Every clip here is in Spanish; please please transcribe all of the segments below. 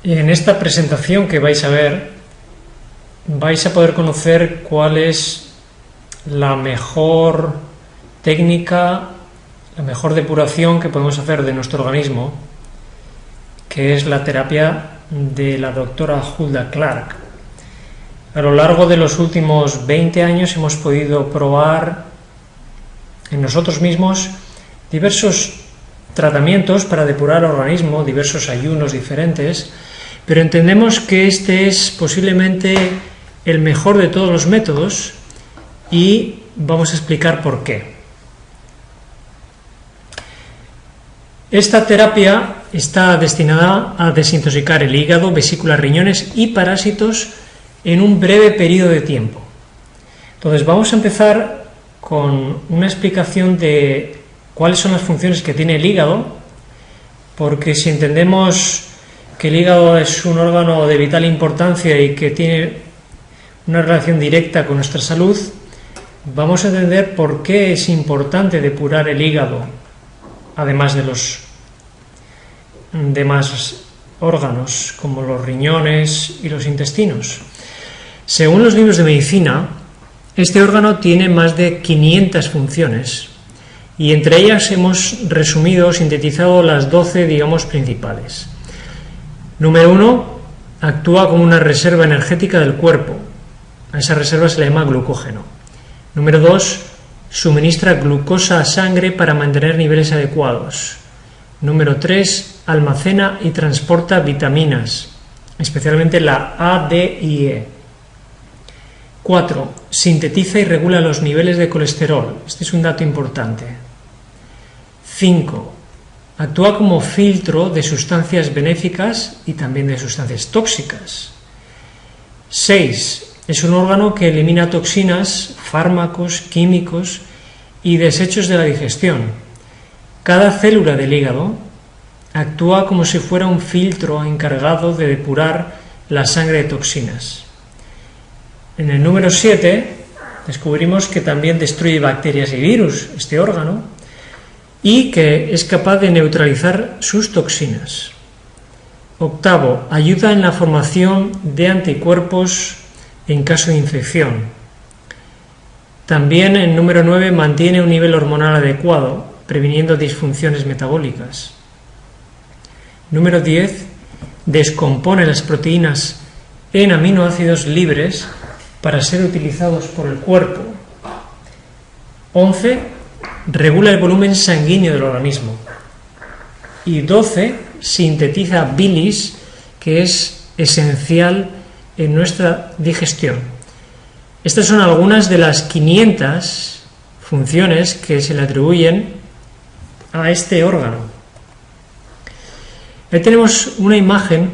En esta presentación que vais a ver, vais a poder conocer cuál es la mejor técnica, la mejor depuración que podemos hacer de nuestro organismo, que es la terapia de la doctora Hulda Clark. A lo largo de los últimos 20 años hemos podido probar en nosotros mismos diversos tratamientos para depurar el organismo, diversos ayunos diferentes, pero entendemos que este es posiblemente el mejor de todos los métodos y vamos a explicar por qué. Esta terapia está destinada a desintoxicar el hígado, vesículas, riñones y parásitos en un breve periodo de tiempo. Entonces vamos a empezar con una explicación de cuáles son las funciones que tiene el hígado, porque si entendemos que el hígado es un órgano de vital importancia y que tiene una relación directa con nuestra salud, vamos a entender por qué es importante depurar el hígado, además de los demás órganos como los riñones y los intestinos. Según los libros de medicina, este órgano tiene más de 500 funciones y entre ellas hemos resumido, sintetizado las 12, principales. Número 1, actúa como una reserva energética del cuerpo. A esa reserva se le llama glucógeno. Número 2, suministra glucosa a sangre para mantener niveles adecuados. Número 3, almacena y transporta vitaminas, especialmente la A, D y E. 4, sintetiza y regula los niveles de colesterol. Este es un dato importante. 5, actúa como filtro de sustancias benéficas y también de sustancias tóxicas. 6, es un órgano que elimina toxinas, fármacos, químicos y desechos de la digestión. Cada célula del hígado actúa como si fuera un filtro encargado de depurar la sangre de toxinas. En el número 7 descubrimos que también destruye bacterias y virus, este órgano, y que es capaz de neutralizar sus toxinas. 8, ayuda en la formación de anticuerpos en caso de infección. También en número 9 mantiene un nivel hormonal adecuado, previniendo disfunciones metabólicas. Número 10, descompone las proteínas en aminoácidos libres para ser utilizados por el cuerpo. 11, regula el volumen sanguíneo del organismo. Y 12, sintetiza bilis, que es esencial en nuestra digestión. Estas son algunas de las 500 funciones que se le atribuyen a este órgano. Ahí tenemos una imagen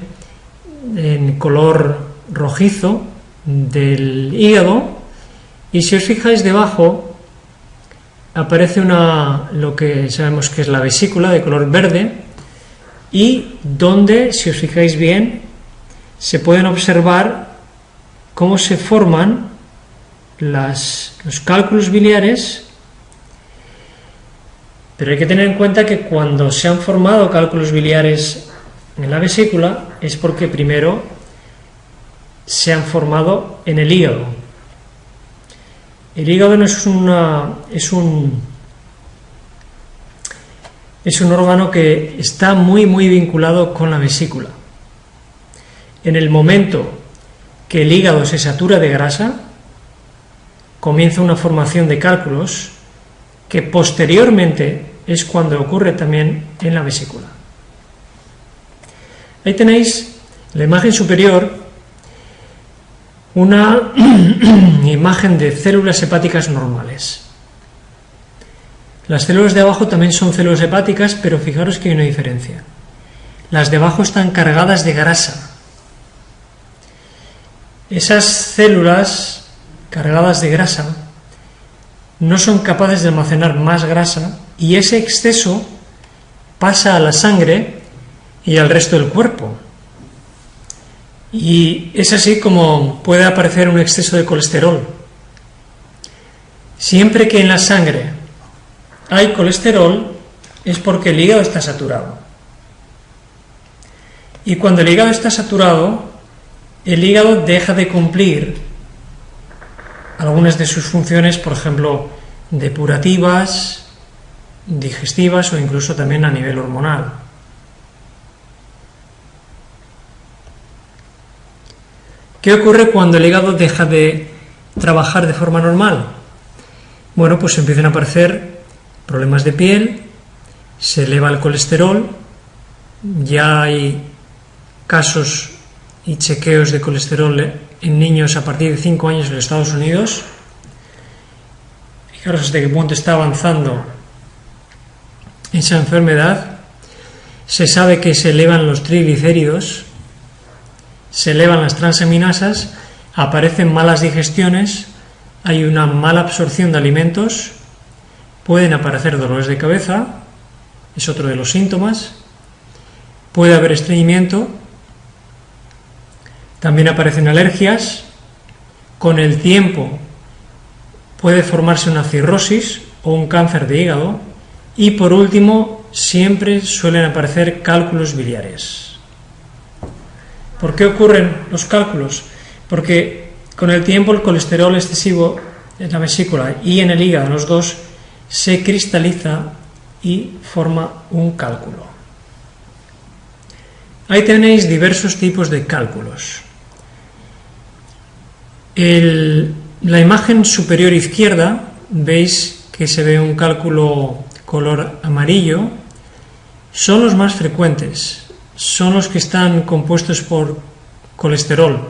en color rojizo del hígado y si os fijáis debajo aparece lo que sabemos que es la vesícula de color verde y donde, si os fijáis bien, se pueden observar cómo se forman los cálculos biliares, pero hay que tener en cuenta que cuando se han formado cálculos biliares en la vesícula es porque primero se han formado en el hígado. El hígado no es un órgano que está muy vinculado con la vesícula. En el momento que el hígado se satura de grasa, comienza una formación de cálculos que posteriormente es cuando ocurre también en la vesícula. Ahí tenéis en la imagen superior una imagen de células hepáticas normales. Las células de abajo también son células hepáticas, pero fijaros que hay una diferencia. Las de abajo están cargadas de grasa. Esas células cargadas de grasa no son capaces de almacenar más grasa y ese exceso pasa a la sangre y al resto del cuerpo. Y es así como puede aparecer un exceso de colesterol. Siempre que en la sangre hay colesterol es porque el hígado está saturado. Y cuando el hígado está saturado, el hígado deja de cumplir algunas de sus funciones, por ejemplo, depurativas, digestivas o incluso también a nivel hormonal. ¿Qué ocurre cuando el hígado deja de trabajar de forma normal? Bueno, pues empiezan a aparecer problemas de piel, se eleva el colesterol, ya hay casos y chequeos de colesterol en niños a partir de 5 años en los Estados Unidos. Fijaros hasta qué punto está avanzando esa enfermedad. Se sabe que se elevan los triglicéridos, se elevan las transaminasas, aparecen malas digestiones, hay una mala absorción de alimentos, pueden aparecer dolores de cabeza, es otro de los síntomas, puede haber estreñimiento, también aparecen alergias, con el tiempo puede formarse una cirrosis o un cáncer de hígado y por último siempre suelen aparecer cálculos biliares. ¿Por qué ocurren los cálculos? Porque con el tiempo el colesterol excesivo en la vesícula y en el hígado, en los dos, se cristaliza y forma un cálculo. Ahí tenéis diversos tipos de cálculos. La imagen superior izquierda, veis que se ve un cálculo color amarillo, son los más frecuentes, son los que están compuestos por colesterol.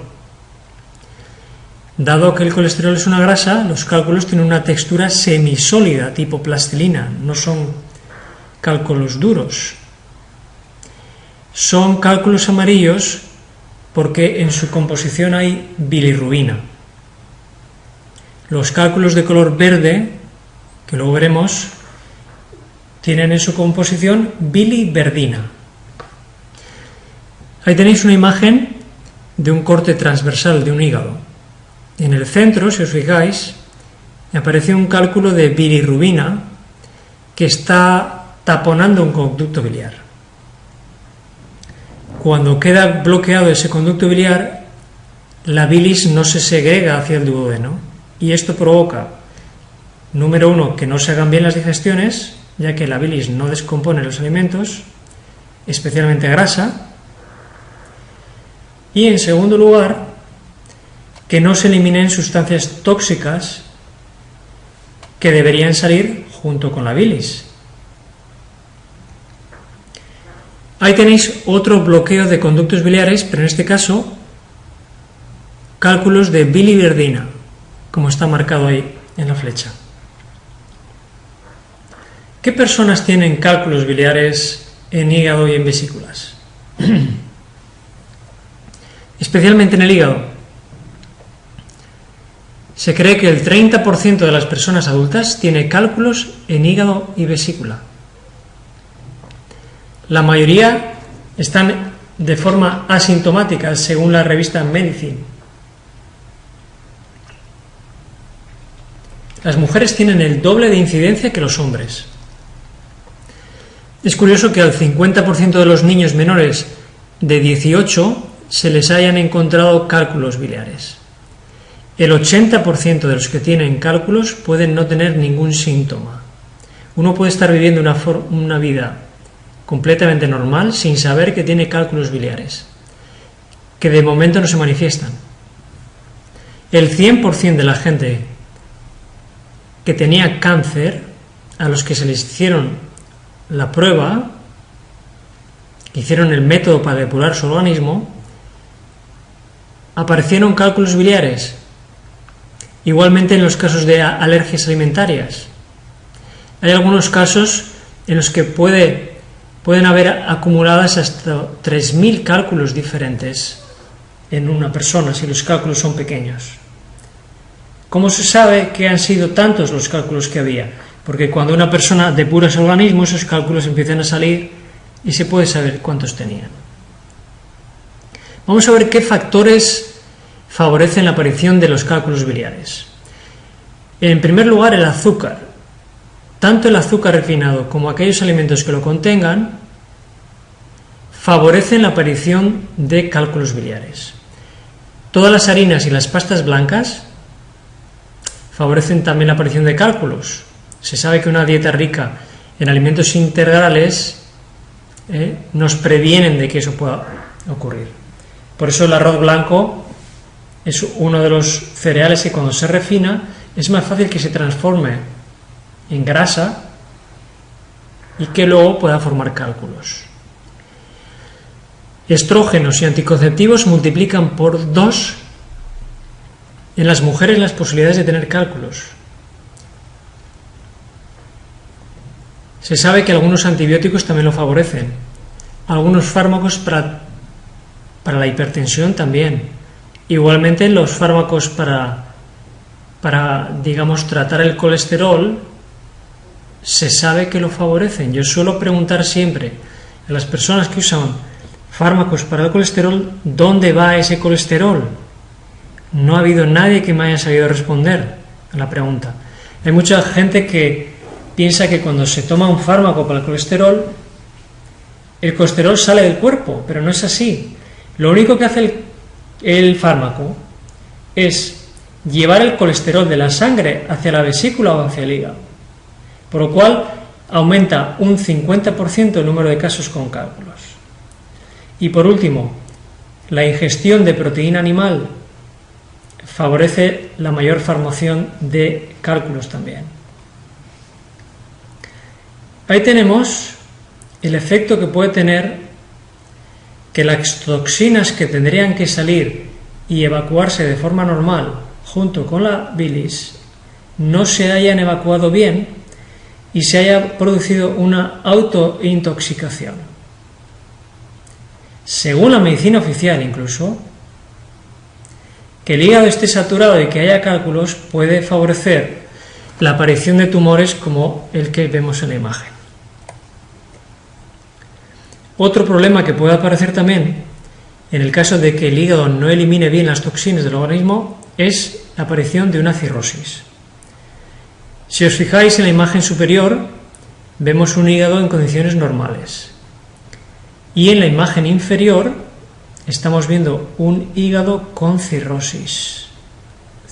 Dado que el colesterol es una grasa, los cálculos tienen una textura semisólida, tipo plastilina, no son cálculos duros. Son cálculos amarillos porque en su composición hay bilirrubina. Los cálculos de color verde, que luego veremos, tienen en su composición biliverdina. Ahí tenéis una imagen de un corte transversal de un hígado. En el centro, si os fijáis, aparece un cálculo de bilirrubina que está taponando un conducto biliar. Cuando queda bloqueado ese conducto biliar, la bilis no se segrega hacia el duodeno y esto provoca, número uno, que no se hagan bien las digestiones, ya que la bilis no descompone los alimentos, especialmente grasa, y en segundo lugar, que no se eliminen sustancias tóxicas que deberían salir junto con la bilis. Ahí tenéis otro bloqueo de conductos biliares, pero en este caso cálculos de biliverdina, como está marcado ahí en la flecha. ¿Qué personas tienen cálculos biliares en hígado y en vesículas? Especialmente en el hígado. Se cree que el 30% de las personas adultas tiene cálculos en hígado y vesícula. La mayoría están de forma asintomática, según la revista Medicine. Las mujeres tienen el doble de incidencia que los hombres. Es curioso que al 50% de los niños menores de 18 se les hayan encontrado cálculos biliares. El 80% de los que tienen cálculos pueden no tener ningún síntoma. Uno puede estar viviendo una vida completamente normal sin saber que tiene cálculos biliares, que de momento no se manifiestan. El 100% de la gente que tenía cáncer, a los que se les hicieron la prueba, que hicieron el método para depurar su organismo, aparecieron cálculos biliares. Igualmente en los casos de alergias alimentarias. Hay algunos casos en los que pueden haber acumuladas hasta 3.000 cálculos diferentes en una persona, si los cálculos son pequeños. ¿Cómo se sabe que han sido tantos los cálculos que había? Porque cuando una persona depura su organismo, esos cálculos empiezan a salir y se puede saber cuántos tenían. Vamos a ver qué factores favorecen la aparición de los cálculos biliares. En primer lugar, el azúcar. Tanto el azúcar refinado como aquellos alimentos que lo contengan favorecen la aparición de cálculos biliares. Todas las harinas y las pastas blancas favorecen también la aparición de cálculos. Se sabe que una dieta rica en alimentos integrales nos previenen de que eso pueda ocurrir. Por eso el arroz blanco es uno de los cereales que cuando se refina es más fácil que se transforme en grasa y que luego pueda formar cálculos. Estrógenos y anticonceptivos multiplican por 2 en las mujeres las posibilidades de tener cálculos. Se sabe que algunos antibióticos también lo favorecen, algunos fármacos para la hipertensión también. Igualmente los fármacos para digamos, tratar el colesterol, se sabe que lo favorecen. Yo suelo preguntar siempre a las personas que usan fármacos para el colesterol, ¿dónde va ese colesterol? No ha habido nadie que me haya sabido responder a la pregunta. Hay mucha gente que piensa que cuando se toma un fármaco para el colesterol sale del cuerpo, pero no es así. Lo único que hace el fármaco es llevar el colesterol de la sangre hacia la vesícula o hacia el hígado, por lo cual aumenta un 50% el número de casos con cálculos. Y por último, la ingestión de proteína animal favorece la mayor formación de cálculos también. Ahí tenemos el efecto que puede tener que las toxinas que tendrían que salir y evacuarse de forma normal junto con la bilis no se hayan evacuado bien y se haya producido una autointoxicación. Según la medicina oficial incluso, que el hígado esté saturado y que haya cálculos puede favorecer la aparición de tumores como el que vemos en la imagen. Otro problema que puede aparecer también en el caso de que el hígado no elimine bien las toxinas del organismo es la aparición de una cirrosis. Si os fijáis en la imagen superior, vemos un hígado en condiciones normales. Y en la imagen inferior estamos viendo un hígado con cirrosis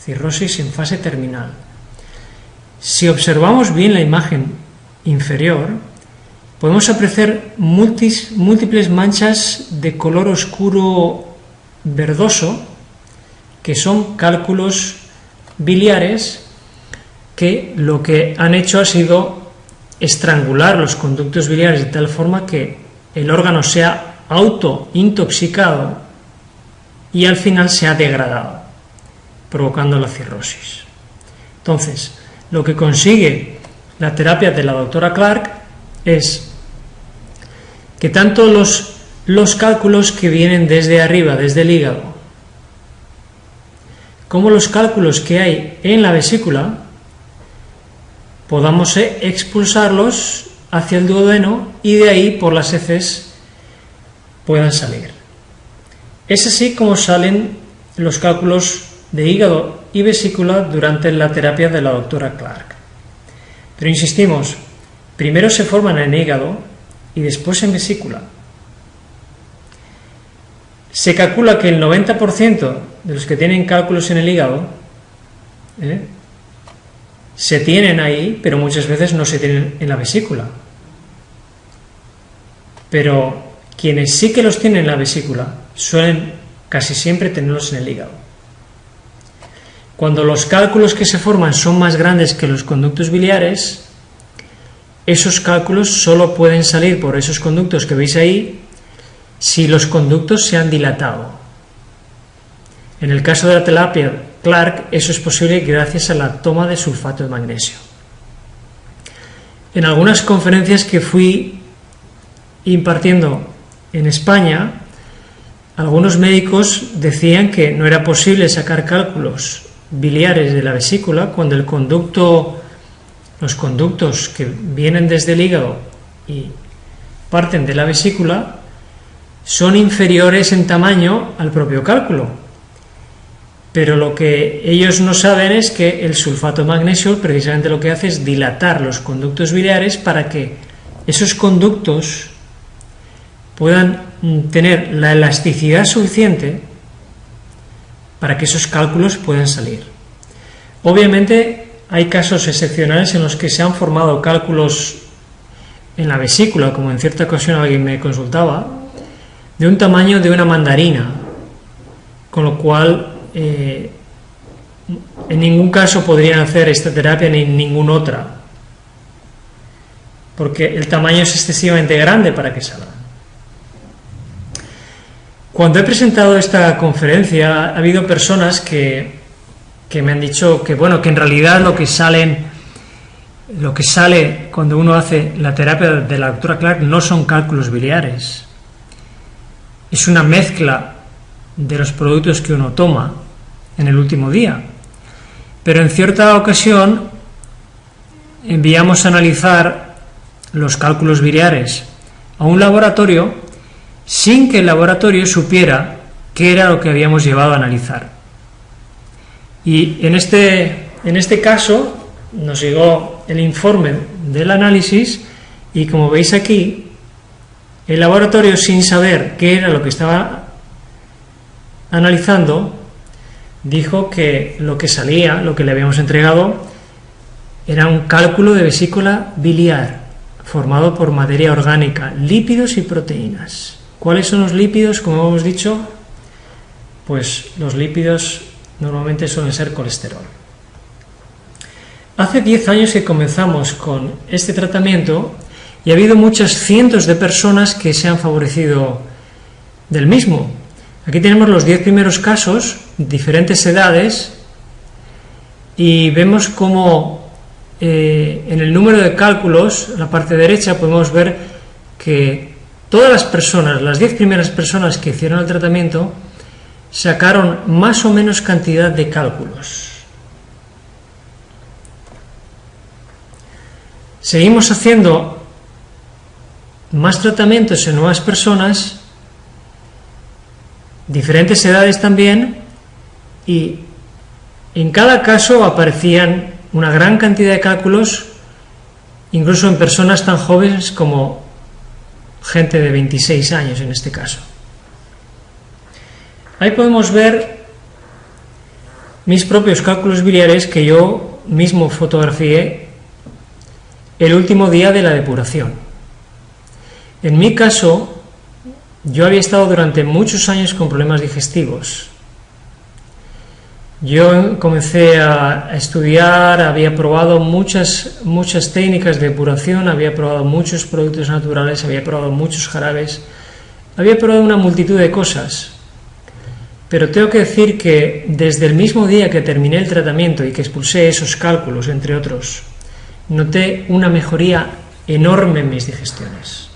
en fase terminal. Si observamos bien la imagen inferior, podemos apreciar múltiples manchas de color oscuro verdoso, que son cálculos biliares que lo que han hecho ha sido estrangular los conductos biliares de tal forma que el órgano se ha autointoxicado y al final se ha degradado, provocando la cirrosis. Entonces, lo que consigue la terapia de la doctora Clark es que tanto los cálculos que vienen desde arriba, desde el hígado, como los cálculos que hay en la vesícula, podamos expulsarlos hacia el duodeno y de ahí por las heces puedan salir. Es así como salen los cálculos de hígado y vesícula durante la terapia de la doctora Clark. Pero insistimos, primero se forman en hígado y después en vesícula. Se calcula que el 90% de los que tienen cálculos en el hígado se tienen ahí, pero muchas veces no se tienen en la vesícula. Pero quienes sí que los tienen en la vesícula suelen casi siempre tenerlos en el hígado. Cuando los cálculos que se forman son más grandes que los conductos biliares, esos cálculos solo pueden salir por esos conductos que veis ahí si los conductos se han dilatado. En el caso de la terapia Clark, eso es posible gracias a la toma de sulfato de magnesio. En algunas conferencias que fui impartiendo en España, algunos médicos decían que no era posible sacar cálculos biliares de la vesícula cuando los conductos que vienen desde el hígado y parten de la vesícula son inferiores en tamaño al propio cálculo. Pero lo que ellos no saben es que el sulfato de magnesio precisamente lo que hace es dilatar los conductos biliares para que esos conductos puedan tener la elasticidad suficiente para que esos cálculos puedan salir. Obviamente hay casos excepcionales en los que se han formado cálculos en la vesícula, como en cierta ocasión alguien me consultaba, de un tamaño de una mandarina, con lo cual en ningún caso podrían hacer esta terapia ni ninguna otra, porque el tamaño es excesivamente grande para que salga. Cuando he presentado esta conferencia ha habido personas que me han dicho que bueno, que en realidad lo que sale cuando uno hace la terapia de la doctora Clark no son cálculos biliares, es una mezcla de los productos que uno toma en el último día. Pero en cierta ocasión enviamos a analizar los cálculos biliares a un laboratorio sin que el laboratorio supiera qué era lo que habíamos llevado a analizar. Y en este caso nos llegó el informe del análisis y, como veis aquí, el laboratorio, sin saber qué era lo que estaba analizando, dijo que lo que salía, lo que le habíamos entregado, era un cálculo de vesícula biliar formado por materia orgánica, lípidos y proteínas. ¿Cuáles son los lípidos? Como hemos dicho, pues los lípidos normalmente suelen ser colesterol. Hace 10 años que comenzamos con este tratamiento y ha habido muchas cientos de personas que se han favorecido del mismo. Aquí tenemos los 10 primeros casos, diferentes edades, y vemos cómo en el número de cálculos, en la parte derecha, podemos ver que todas las personas, las 10 primeras personas que hicieron el tratamiento, sacaron más o menos cantidad de cálculos. Seguimos haciendo más tratamientos en nuevas personas, diferentes edades también, y en cada caso aparecían una gran cantidad de cálculos, incluso en personas tan jóvenes como gente de 26 años en este caso. Ahí podemos ver mis propios cálculos biliares que yo mismo fotografié el último día de la depuración. En mi caso, yo había estado durante muchos años con problemas digestivos. Yo comencé a estudiar, había probado muchas técnicas de depuración, había probado muchos productos naturales, había probado muchos jarabes, había probado una multitud de cosas. Pero tengo que decir que desde el mismo día que terminé el tratamiento y que expulsé esos cálculos, entre otros, noté una mejoría enorme en mis digestiones.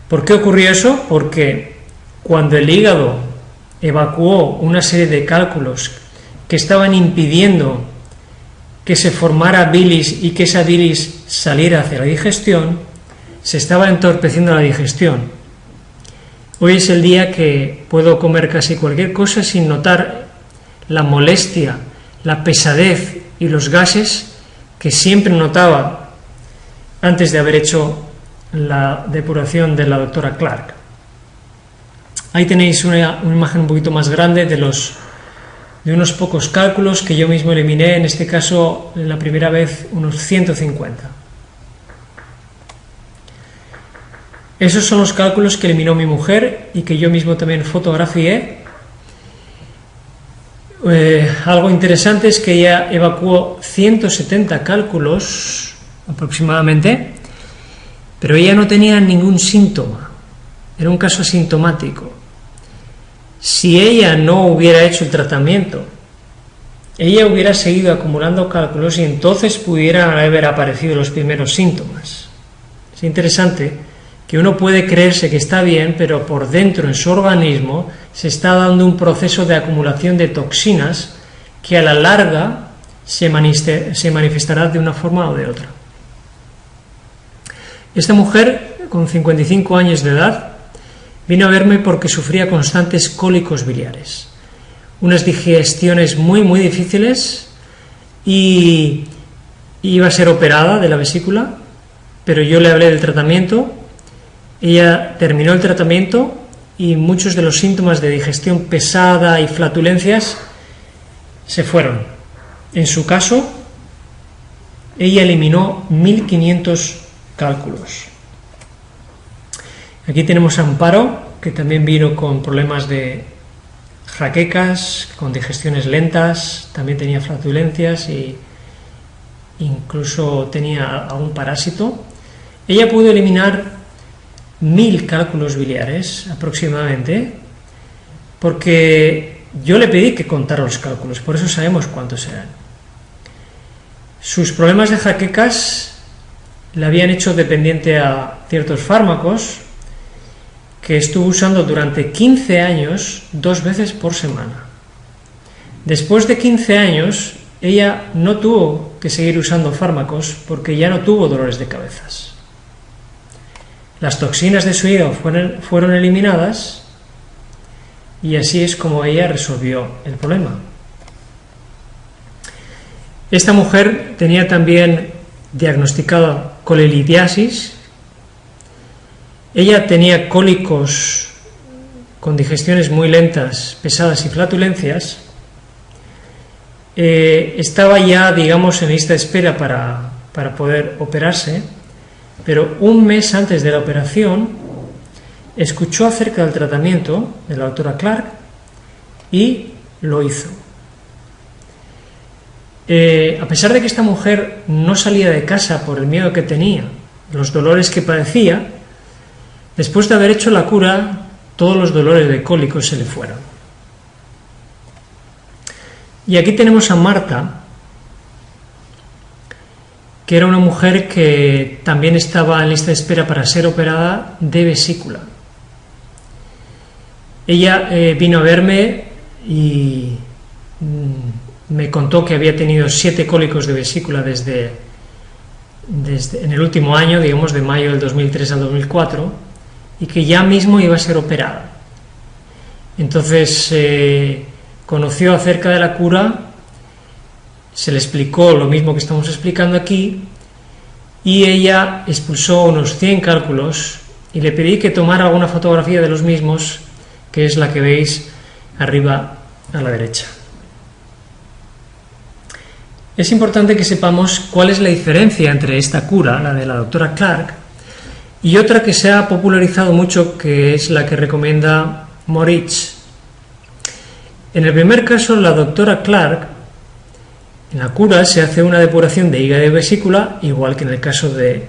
¿Por qué ocurrió eso? Porque cuando el hígado evacuó una serie de cálculos que estaban impidiendo que se formara bilis y que esa bilis saliera hacia la digestión, se estaba entorpeciendo la digestión. Hoy es el día que puedo comer casi cualquier cosa sin notar la molestia, la pesadez y los gases que siempre notaba antes de haber hecho la depuración de la doctora Clark. Ahí tenéis una imagen un poquito más grande de unos pocos cálculos que yo mismo eliminé, en este caso, la primera vez, unos 150. Esos son los cálculos que eliminó mi mujer y que yo mismo también fotografié. Algo interesante es que ella evacuó 170 cálculos aproximadamente, pero ella no tenía ningún síntoma, era un caso asintomático. Si ella no hubiera hecho el tratamiento, ella hubiera seguido acumulando cálculos y entonces pudieran haber aparecido los primeros síntomas. Es interesante que uno puede creerse que está bien, pero por dentro en su organismo se está dando un proceso de acumulación de toxinas que a la larga se manifestará de una forma o de otra. Esta mujer, con 55 años de edad, vino a verme porque sufría constantes cólicos biliares, unas digestiones muy difíciles, y iba a ser operada de la vesícula, pero yo le hablé del tratamiento ella terminó el tratamiento y muchos de los síntomas de digestión pesada y flatulencias se fueron. En su caso, ella eliminó 1500 cálculos. Aquí tenemos a Amparo, que también vino con problemas de jaquecas, con digestiones lentas, también tenía flatulencias e incluso tenía algún parásito. Ella pudo eliminar 1000 cálculos biliares aproximadamente, porque yo le pedí que contara los cálculos, por eso sabemos cuántos eran. Sus problemas de jaquecas le habían hecho dependiente a ciertos fármacos que estuvo usando durante 15 años, 2 veces por semana. Después de 15 años, ella no tuvo que seguir usando fármacos porque ya no tuvo dolores de cabezas. Las toxinas de su hígado fueron eliminadas y así es como ella resolvió el problema. Esta mujer tenía también diagnosticada colelitiasis. Ella tenía cólicos con digestiones muy lentas, pesadas y flatulencias. Estaba ya, digamos, en lista de espera para poder operarse, pero un mes antes de la operación escuchó acerca del tratamiento de la doctora Clark y lo hizo. A pesar de que esta mujer no salía de casa por el miedo que tenía, los dolores que padecía, después de haber hecho la cura, todos los dolores de cólicos se le fueron. Y aquí tenemos a Marta, que era una mujer que también estaba en lista de espera para ser operada de vesícula. Ella vino a verme y me contó que había tenido 7 cólicos de vesícula desde en el último año, digamos de mayo del 2003 al 2004, y que ya mismo iba a ser operada. Entonces conoció acerca de la cura, se le explicó lo mismo que estamos explicando aquí, y ella expulsó unos 100 cálculos y le pedí que tomara alguna fotografía de los mismos, que es la que veis arriba a la derecha. Es importante que sepamos cuál es la diferencia entre esta cura, la de la doctora Clark, y otra que se ha popularizado mucho, que es la que recomienda Moritz. En el primer caso, la doctora Clark, en la cura se hace una depuración de hígado y vesícula, igual que en el caso de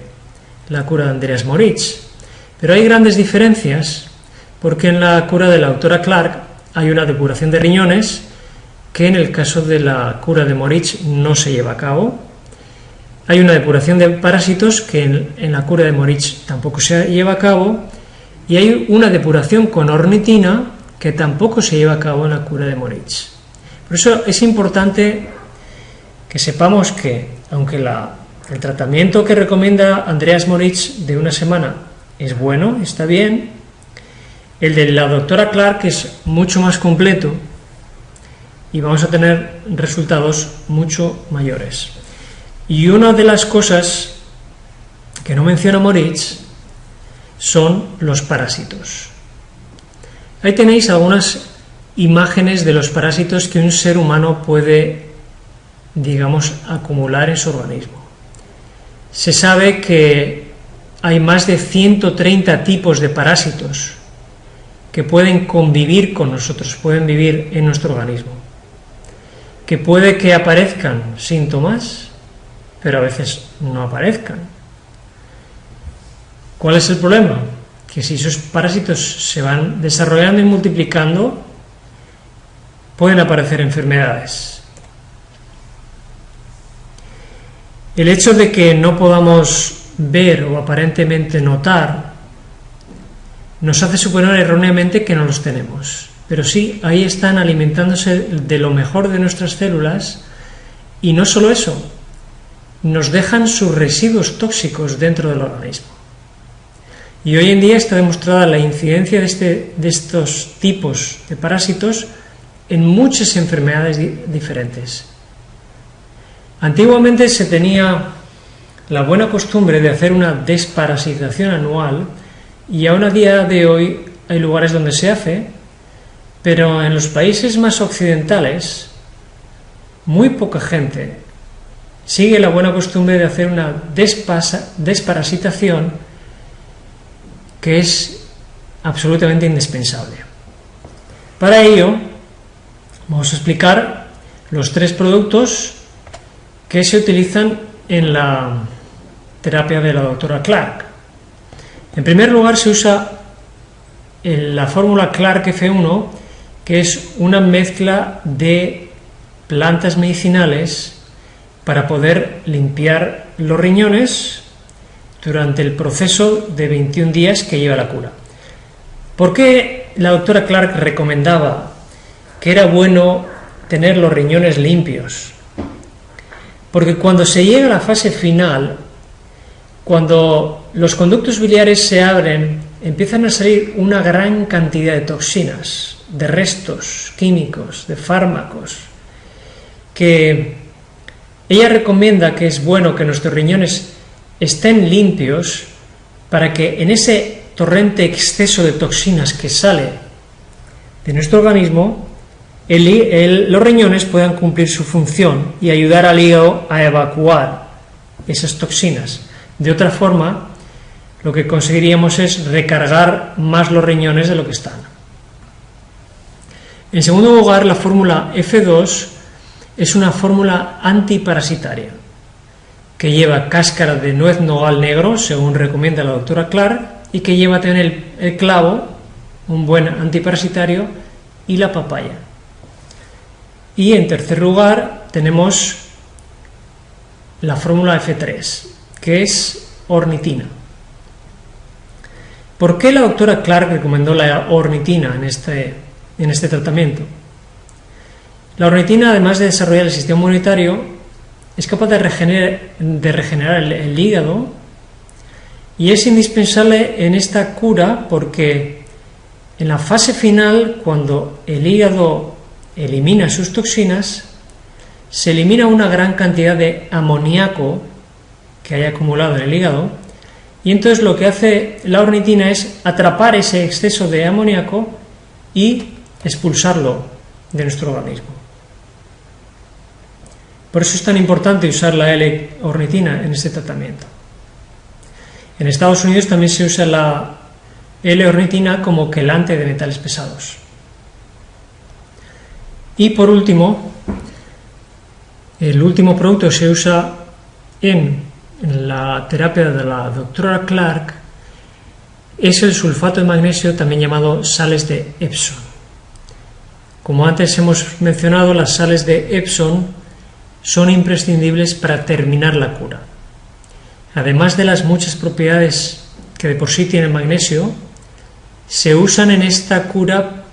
la cura de Andreas Moritz. Pero hay grandes diferencias, porque en la cura de la doctora Clark hay una depuración de riñones, que en el caso de la cura de Moritz no se lleva a cabo. Hay una depuración de parásitos, que en la cura de Moritz tampoco se lleva a cabo, y hay una depuración con ornitina, que tampoco se lleva a cabo en la cura de Moritz. Por eso es importante que sepamos que, aunque el tratamiento que recomienda Andreas Moritz de una semana es bueno, está bien, el de la doctora Clark es mucho más completo y vamos a tener resultados mucho mayores. Y una de las cosas que no menciona Moritz son los parásitos. Ahí tenéis algunas imágenes de los parásitos que un ser humano puede, digamos, acumular en su organismo. Se sabe que hay más de 130 tipos de parásitos que pueden convivir con nosotros, pueden vivir en nuestro organismo, que puede que aparezcan síntomas, pero a veces no aparezcan. ¿Cuál es el problema? Que si esos parásitos se van desarrollando y multiplicando, pueden aparecer enfermedades. El hecho de que no podamos ver o aparentemente notar nos hace suponer erróneamente que no los tenemos, pero sí, ahí están alimentándose de lo mejor de nuestras células, y no solo eso, nos dejan sus residuos tóxicos dentro del organismo. Y hoy en día está demostrada la incidencia de estos tipos de parásitos en muchas enfermedades diferentes. Antiguamente se tenía la buena costumbre de hacer una desparasitación anual, y aún a día de hoy hay lugares donde se hace, pero en los países más occidentales muy poca gente sigue la buena costumbre de hacer una desparasitación que es absolutamente indispensable. Para ello vamos a explicar los 3 productos que se utilizan en la terapia de la doctora Clark. En primer lugar, se usa la fórmula Clark F1, que es una mezcla de plantas medicinales para poder limpiar los riñones durante el proceso de 21 días que lleva la cura. ¿Por qué la doctora Clark recomendaba que era bueno tener los riñones limpios? Porque cuando se llega a la fase final, cuando los conductos biliares se abren, empiezan a salir una gran cantidad de toxinas, de restos químicos, de fármacos, que ella recomienda que es bueno que nuestros riñones estén limpios para que en ese torrente exceso de toxinas que sale de nuestro organismo, los riñones puedan cumplir su función y ayudar al hígado a evacuar esas toxinas. De otra forma, lo que conseguiríamos es recargar más los riñones de lo que están. En segundo lugar, la fórmula F2 es una fórmula antiparasitaria que lleva cáscara de nuez nogal negro, según recomienda la doctora Clark, y que lleva también el clavo, un buen antiparasitario, y la papaya. Y en tercer lugar tenemos la fórmula F3, que es ornitina. ¿Por qué la doctora Clark recomendó la ornitina en este tratamiento? La ornitina, además de desarrollar el sistema inmunitario, es capaz de regenerar el hígado y es indispensable en esta cura porque en la fase final, cuando el hígado elimina sus toxinas, se elimina una gran cantidad de amoníaco que haya acumulado en el hígado, y entonces lo que hace la ornitina es atrapar ese exceso de amoníaco y expulsarlo de nuestro organismo. Por eso es tan importante usar la L-ornitina en este tratamiento. En Estados Unidos también se usa la L-ornitina como quelante de metales pesados. Y por último, el último producto que se usa en la terapia de la doctora Clark es el sulfato de magnesio, también llamado sales de Epsom. Como antes hemos mencionado, las sales de Epsom son imprescindibles para terminar la cura. Además de las muchas propiedades que de por sí tiene el magnesio, se usan en esta cura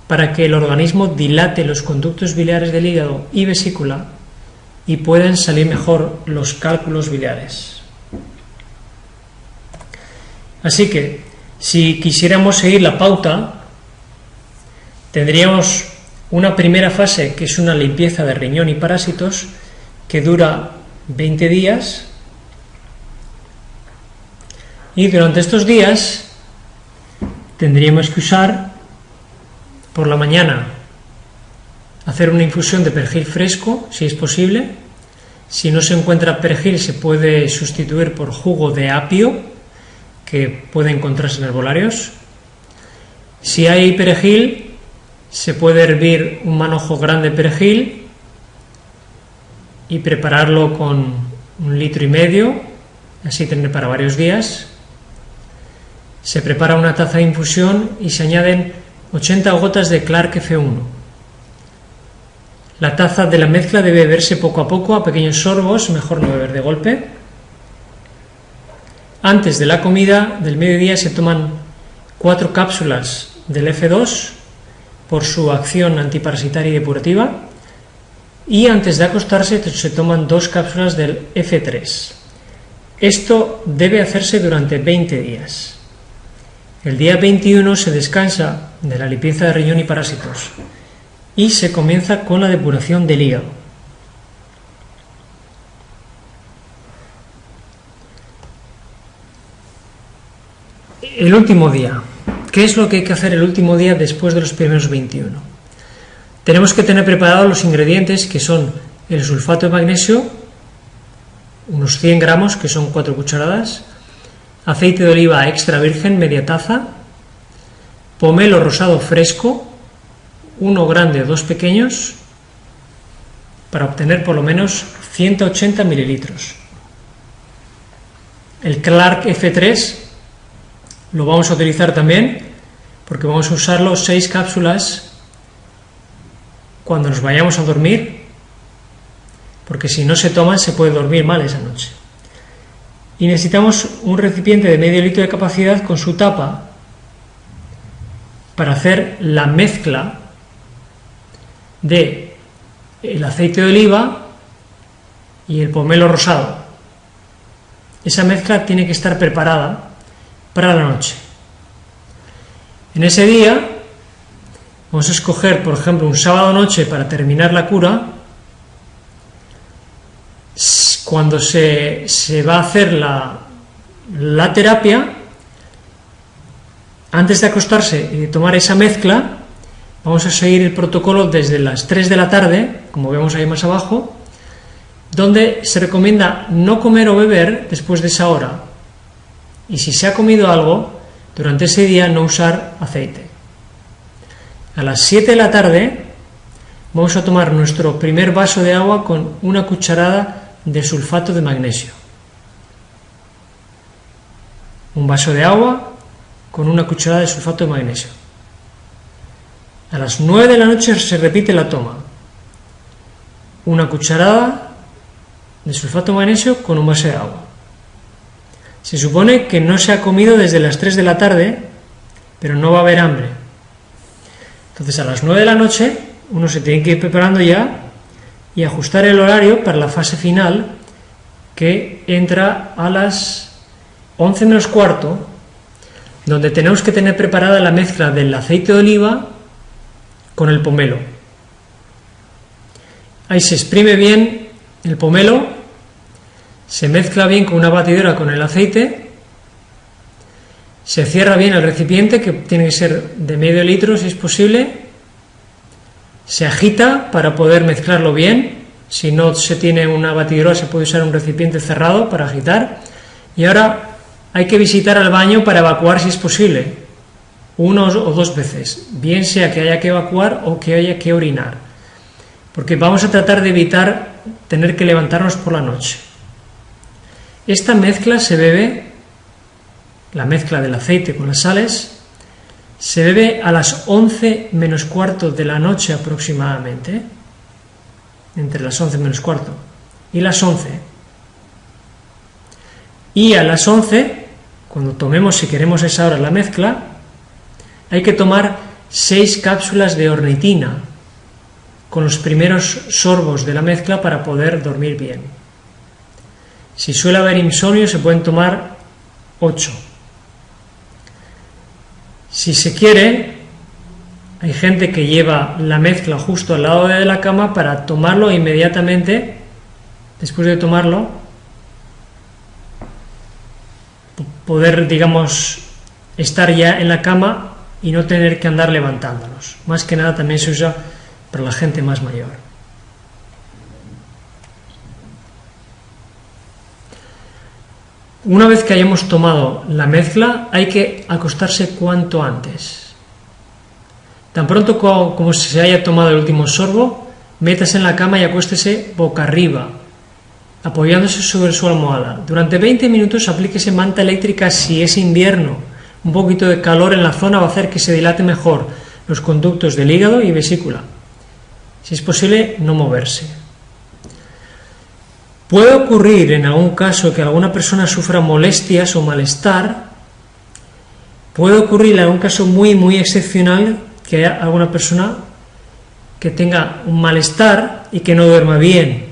para que el organismo dilate los conductos biliares del hígado y vesícula y puedan salir mejor los cálculos biliares. Así que, si quisiéramos seguir la pauta, tendríamos una primera fase que es una limpieza de riñón y parásitos que dura 20 días, y durante estos días tendríamos que usar por la mañana hacer una infusión de perejil fresco, si es posible. Si no se encuentra perejil, se puede sustituir por jugo de apio, que puede encontrarse en herbolarios. Si hay perejil, se puede hervir un manojo grande de perejil y prepararlo con 1,5 litros, así tener para varios días. Se prepara una taza de infusión y se añaden 80 gotas de Clark F1. La taza de la mezcla debe beberse poco a poco, a pequeños sorbos, mejor no beber de golpe. Antes de la comida del mediodía se toman 4 cápsulas del F2 por su acción antiparasitaria y depurativa, y antes de acostarse se toman 2 cápsulas del F3. Esto debe hacerse durante 20 días. El día 21 se descansa de la limpieza de riñón y parásitos y se comienza con la depuración del hígado. el último día. ¿Qué es lo que hay que hacer el último día después de los primeros 21? Tenemos que tener preparados los ingredientes, que son el sulfato de magnesio, unos 100 gramos, que son 4 cucharadas, aceite de oliva extra virgen, media taza, pomelo rosado fresco, uno grande, 2 pequeños, para obtener por lo menos 180 mililitros. El Clark F3 lo vamos a utilizar también, porque vamos a usarlo 6 cápsulas cuando nos vayamos a dormir, porque si no se toman se puede dormir mal esa noche. Y necesitamos un recipiente de medio litro de capacidad con su tapa para hacer la mezcla de el aceite de oliva y el pomelo rosado. Esa mezcla tiene que estar preparada para la noche. En ese día vamos a escoger, por ejemplo, un sábado noche para terminar la cura. Cuando se va a hacer la terapia, antes de acostarse y de tomar esa mezcla, vamos a seguir el protocolo desde las 3 de la tarde, como vemos ahí más abajo, donde se recomienda no comer o beber después de esa hora. Y si se ha comido algo, durante ese día no usar aceite. A las 7 de la tarde vamos a tomar nuestro primer vaso de agua con una cucharada de sulfato de magnesio. Un vaso de agua con una cucharada de sulfato de magnesio. A las 9 de la noche se repite la toma. Una cucharada de sulfato de magnesio con un vaso de agua. Se supone que no se ha comido desde las 3 de la tarde, pero no va a haber hambre. Entonces a las 9 de la noche uno se tiene que ir preparando ya y ajustar el horario para la fase final, que entra a las 11 menos cuarto, donde tenemos que tener preparada la mezcla del aceite de oliva con el pomelo. Ahí se exprime bien el pomelo, se mezcla bien con una batidora con el aceite, se cierra bien el recipiente, que tiene que ser de medio litro si es posible, se agita para poder mezclarlo bien. Si no se tiene una batidora se puede usar un recipiente cerrado para agitar. Y ahora hay que visitar al baño para evacuar si es posible, 1 o 2 veces, bien sea que haya que evacuar o que haya que orinar, porque vamos a tratar de evitar tener que levantarnos por la noche. Esta mezcla se bebe, la mezcla del aceite con las sales, se bebe a las 11 menos cuarto de la noche aproximadamente, entre las 11 menos cuarto y las 11. Y a las 11, cuando tomemos, si queremos a esa hora, la mezcla, hay que tomar 6 cápsulas de ornitina con los primeros sorbos de la mezcla para poder dormir bien. Si suele haber insomnio, se pueden tomar 8. Si se quiere, hay gente que lleva la mezcla justo al lado de la cama para tomarlo inmediatamente, después de tomarlo, poder, digamos, estar ya en la cama y no tener que andar levantándonos. Más que nada también se usa para la gente más mayor. Una vez que hayamos tomado la mezcla, hay que acostarse cuanto antes. Tan pronto como se haya tomado el último sorbo, métase en la cama y acuéstese boca arriba, apoyándose sobre su almohada. Durante 20 minutos aplíquese manta eléctrica si es invierno. Un poquito de calor en la zona va a hacer que se dilate mejor los conductos del hígado y vesícula. Si es posible, no moverse. Puede ocurrir en algún caso que alguna persona sufra molestias o malestar. Puede ocurrir en algún caso muy excepcional que haya alguna persona que tenga un malestar y que no duerma bien.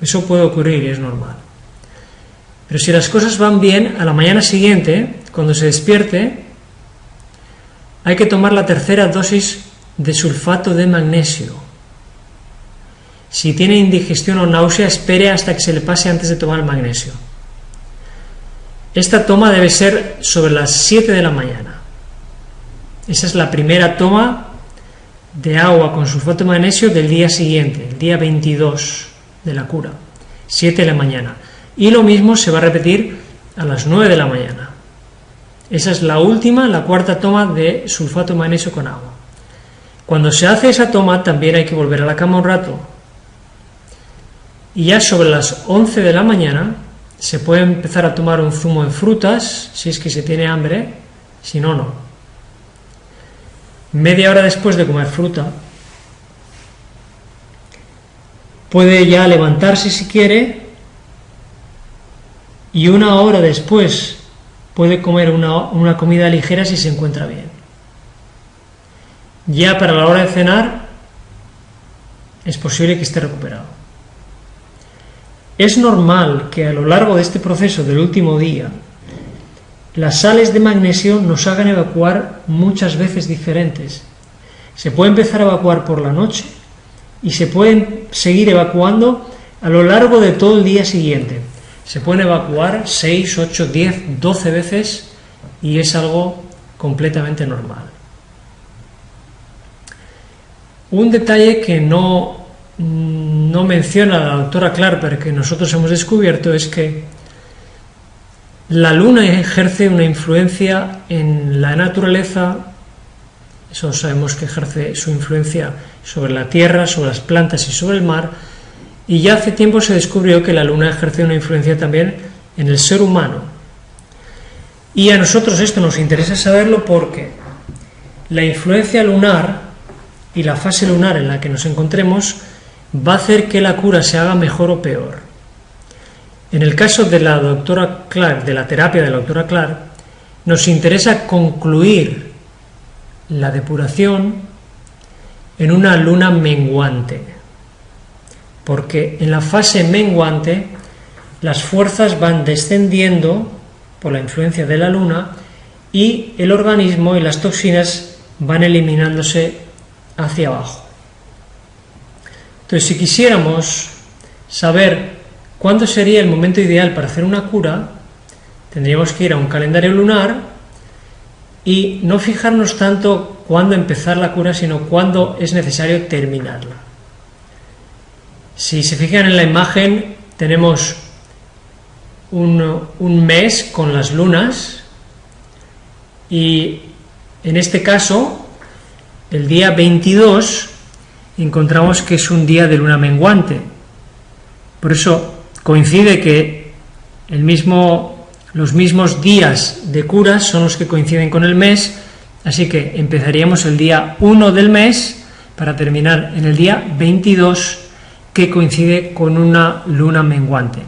Eso puede ocurrir y es normal. Pero si las cosas van bien, a la mañana siguiente, cuando se despierte, hay que tomar la tercera dosis de sulfato de magnesio. Si tiene indigestión o náusea, espere hasta que se le pase antes de tomar el magnesio. Esta toma debe ser sobre las 7 de la mañana. Esa es la primera toma de agua con sulfato de magnesio del día siguiente, el día 22 de la cura, 7 de la mañana. Y lo mismo se va a repetir a las 9 de la mañana. Esa es la última, la cuarta toma de sulfato de magnesio con agua. Cuando se hace esa toma también hay que volver a la cama un rato. Y ya sobre las 11 de la mañana se puede empezar a tomar un zumo de frutas, si es que se tiene hambre, si no, no. Media hora después de comer fruta, puede ya levantarse si quiere, y una hora después puede comer una comida ligera si se encuentra bien. Ya para la hora de cenar es posible que esté recuperado. Es normal que a lo largo de este proceso del último día las sales de magnesio nos hagan evacuar muchas veces diferentes. Se puede empezar a evacuar por la noche y se pueden seguir evacuando a lo largo de todo el día siguiente. Se pueden evacuar 6, 8, 10, 12 veces y es algo completamente normal. Un detalle que no menciona la doctora Clark, pero que nosotros hemos descubierto, es que la luna ejerce una influencia en la naturaleza. Eso sabemos que ejerce su influencia sobre la tierra, sobre las plantas y sobre el mar, y ya hace tiempo se descubrió que la luna ejerce una influencia también en el ser humano. Y a nosotros esto nos interesa saberlo porque la influencia lunar y la fase lunar en la que nos encontremos va a hacer que la cura se haga mejor o peor. En el caso de la doctora Clark, de la terapia de la doctora Clark, nos interesa concluir la depuración en una luna menguante, porque en la fase menguante las fuerzas van descendiendo por la influencia de la luna y el organismo y las toxinas van eliminándose hacia abajo. Entonces, si quisiéramos saber cuándo sería el momento ideal para hacer una cura, tendríamos que ir a un calendario lunar y no fijarnos tanto cuándo empezar la cura, sino cuándo es necesario terminarla. Si se fijan en la imagen, tenemos un mes con las lunas y en este caso, el día 22, encontramos que es un día de luna menguante. Por eso coincide que los mismos días de curas son los que coinciden con el mes, así que empezaríamos el día 1 del mes para terminar en el día 22, que coincide con una luna menguante.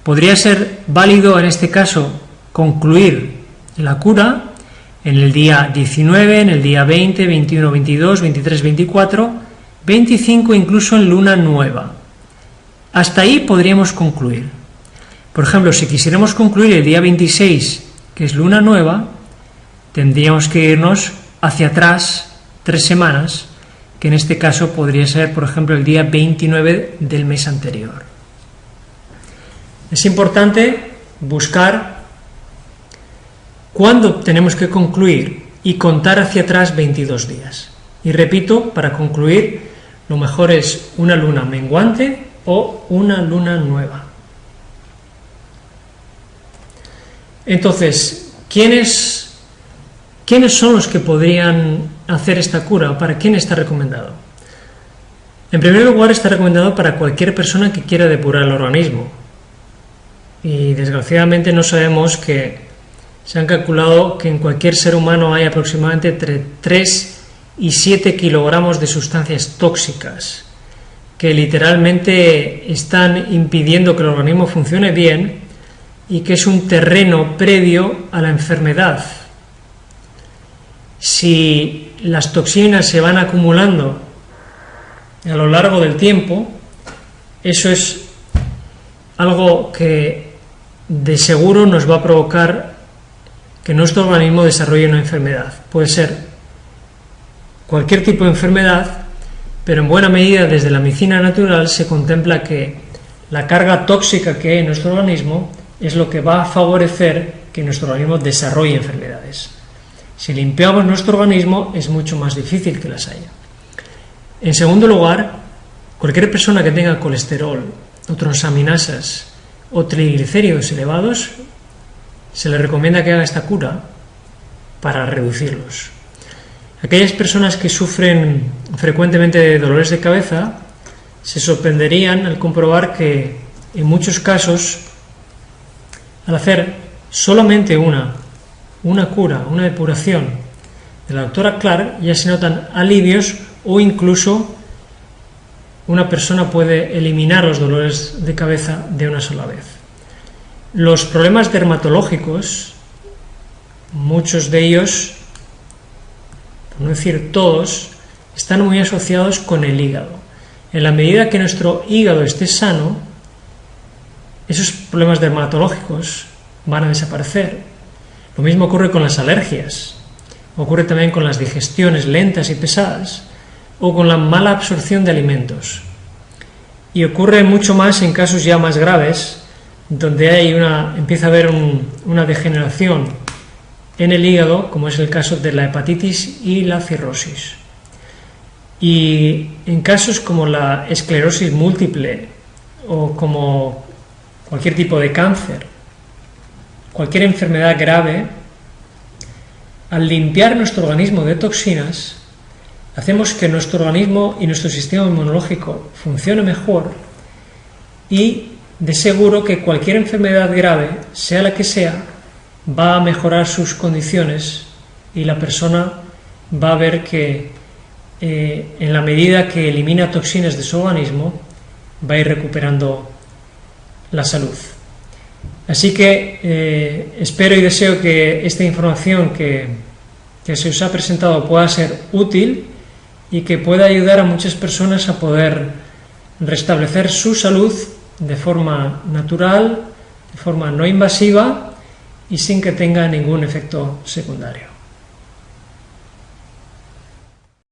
Podría ser válido en este caso concluir la cura en el día 19, en el día 20, 21, 22, 23, 24, 25, incluso en luna nueva. Hasta ahí podríamos concluir. Por ejemplo, si quisiéramos concluir el día 26, que es luna nueva, tendríamos que irnos hacia atrás 3 semanas, que en este caso podría ser, por ejemplo, el día 29 del mes anterior. Es importante buscar cuándo tenemos que concluir y contar hacia atrás 22 días. Y repito, para concluir, lo mejor es una luna menguante o una luna nueva. Entonces, ¿quiénes son los que podrían hacer esta cura? ¿Para quién está recomendado? En primer lugar, está recomendado para cualquier persona que quiera depurar el organismo. Y desgraciadamente no sabemos que se han calculado que en cualquier ser humano hay aproximadamente entre 3 y 7 kilogramos de sustancias tóxicas que literalmente están impidiendo que el organismo funcione bien y que es un terreno previo a la enfermedad. Si las toxinas se van acumulando a lo largo del tiempo, eso es algo que de seguro nos va a provocar que nuestro organismo desarrolle una enfermedad. Puede ser cualquier tipo de enfermedad, pero en buena medida desde la medicina natural se contempla que la carga tóxica que hay en nuestro organismo es lo que va a favorecer que nuestro organismo desarrolle enfermedades. Si limpiamos nuestro organismo, es mucho más difícil que las haya. En segundo lugar, cualquier persona que tenga colesterol o transaminasas o triglicéridos elevados, se le recomienda que haga esta cura para reducirlos. Aquellas personas que sufren frecuentemente de dolores de cabeza se sorprenderían al comprobar que en muchos casos, al hacer solamente una cura, una depuración de la doctora Clark, ya se notan alivios, o incluso una persona puede eliminar los dolores de cabeza de una sola vez. Los problemas dermatológicos, muchos de ellos, por no decir todos, están muy asociados con el hígado. En la medida que nuestro hígado esté sano, esos problemas dermatológicos van a desaparecer. Lo mismo ocurre con las alergias, ocurre también con las digestiones lentas y pesadas, o con la mala absorción de alimentos. Y ocurre mucho más en casos ya más graves, donde empieza a haber una degeneración en el hígado, como es el caso de la hepatitis y la cirrosis. Y en casos como la esclerosis múltiple o como cualquier tipo de cáncer, cualquier enfermedad grave, al limpiar nuestro organismo de toxinas, hacemos que nuestro organismo y nuestro sistema inmunológico funcione mejor, y de seguro que cualquier enfermedad grave, sea la que sea, va a mejorar sus condiciones, y la persona va a ver que en la medida que elimina toxinas de su organismo, va a ir recuperando la salud. Así que espero y deseo que esta información que se os ha presentado pueda ser útil y que pueda ayudar a muchas personas a poder restablecer su salud de forma natural, de forma no invasiva y sin que tenga ningún efecto secundario.